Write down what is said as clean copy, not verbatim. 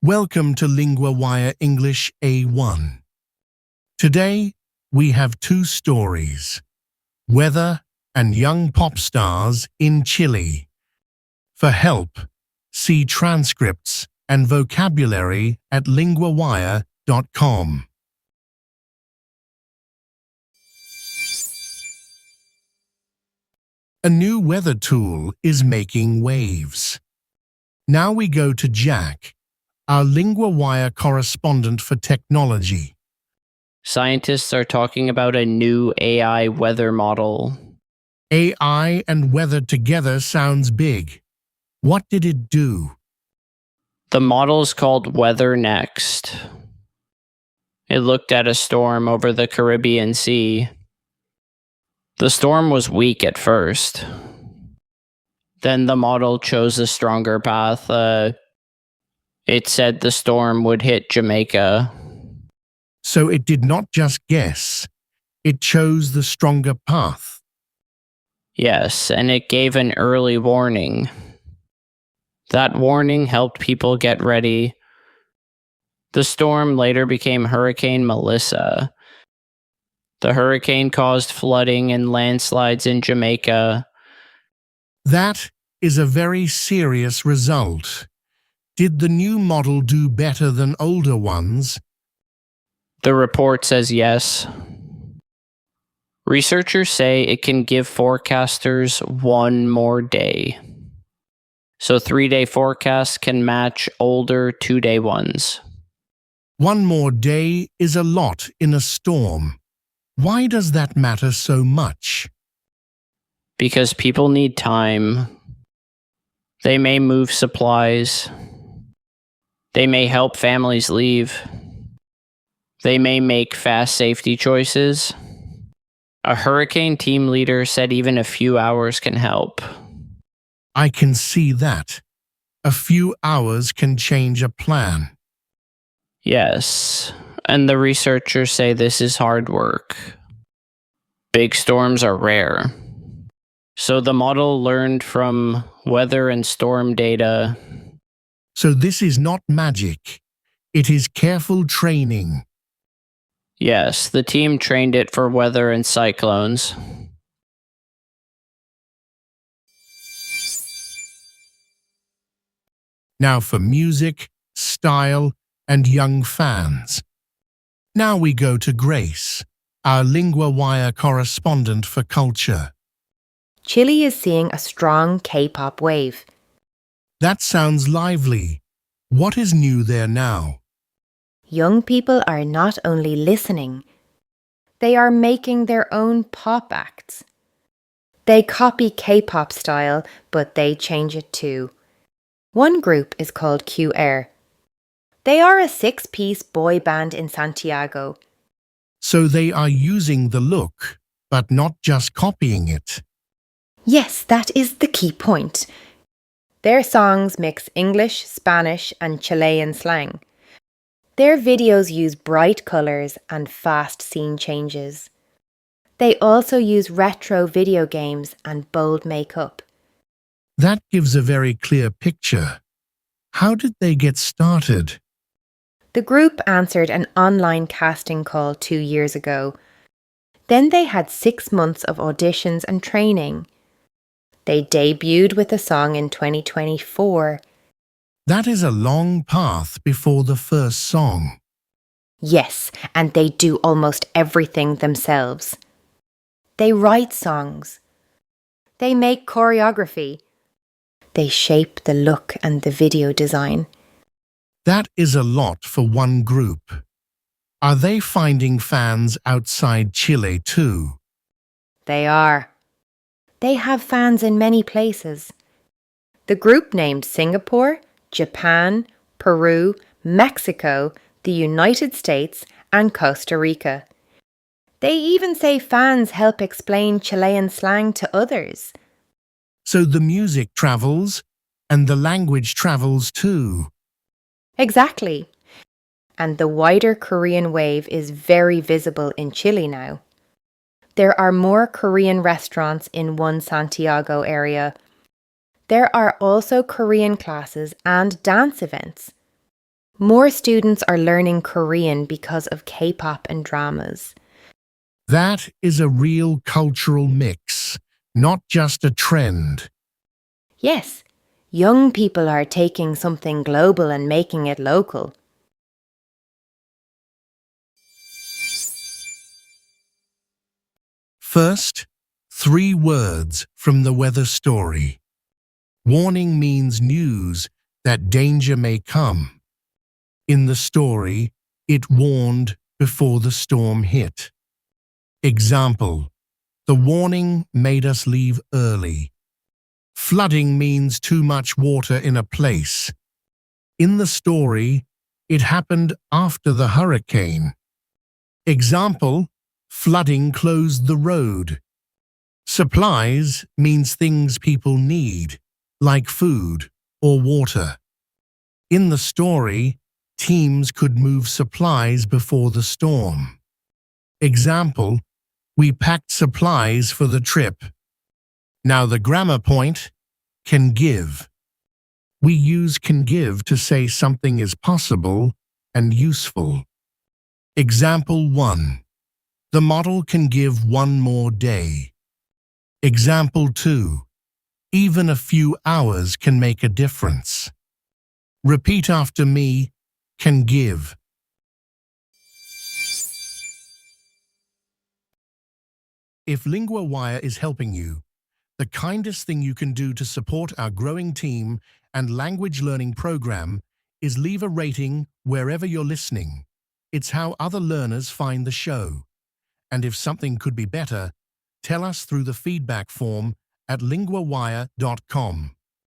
Welcome to LinguaWire English A1. Today, we have two stories, Weather and Young Pop Stars in Chile. For help, see transcripts and vocabulary at linguawire.com. A new weather tool is making waves. Now we go to Jack, our LinguaWire correspondent for technology. Scientists are talking about a new AI weather model. AI and weather together sounds big. What did it do? The model's called WeatherNext. It looked at a storm over the Caribbean Sea. The storm was weak at first. Then the model chose a stronger path. It said the storm would hit Jamaica. So it did not just guess. It chose the stronger path. Yes, and it gave an early warning. That warning helped people get ready. The storm later became Hurricane Melissa. The hurricane caused flooding and landslides in Jamaica. That is a very serious result. Did the new model do better than older ones? The report says yes. Researchers say it can give forecasters one more day. So 3-day forecasts can match older 2-day ones. One more day is a lot in a storm. Why does that matter so much? Because people need time. They may move supplies. They may help families leave. They may make fast safety choices. A hurricane team leader said even a few hours can help. I can see that. A few hours can change a plan. Yes, and the researchers say this is hard work. Big storms are rare. So the model learned from weather and storm data. So this is not magic. It is careful training. Yes, the team trained it for weather and cyclones. Now for music, style, and young fans. Now we go to Grace, our LinguaWire correspondent for culture. Chile is seeing a strong K-pop wave. That sounds lively. What is new there now? Young people are not only listening, they are making their own pop acts. They copy K-pop style, but they change it too. One group is called QR. They are a 6-piece boy band in Santiago. So they are using the look, but not just copying it. Yes, that is the key point. Their songs mix English, Spanish, and Chilean slang. Their videos use bright colours and fast scene changes. They also use retro video games and bold makeup. That gives a very clear picture. How did they get started? The group answered an online casting call 2 years ago. Then they had 6 months of auditions and training. They debuted with a song in 2024. That is a long path before the first song. Yes, and they do almost everything themselves. They write songs. They make choreography. They shape the look and the video design. That is a lot for one group. Are they finding fans outside Chile too? They are. They have fans in many places. The group named Singapore, Japan, Peru, Mexico, the United States, and Costa Rica. They even say fans help explain Chilean slang to others. So the music travels, and the language travels too. Exactly. And the wider Korean wave is very visible in Chile now. There are more Korean restaurants in one Santiago area. There are also Korean classes and dance events. More students are learning Korean because of K-pop and dramas. That is a real cultural mix, not just a trend. Yes, young people are taking something global and making it local. First, 3 words from the weather story. Warning means news that danger may come. In the story, it warned before the storm hit. Example: the warning made us leave early. Flooding means too much water in a place. In the story, it happened after the hurricane. Example: flooding closed the road. Supplies means things people need, like food or water. In the story, teams could move supplies before the storm. Example: we packed supplies for the trip. Now the grammar point, can give. We use can give to say something is possible and useful. Example 1. The model can give 1 more day. Example 2. Even a few hours can make a difference. Repeat after me, can give. If LinguaWire is helping you, the kindest thing you can do to support our growing team and language learning program is leave a rating wherever you're listening. It's how other learners find the show. And if something could be better, tell us through the feedback form at linguawire.com.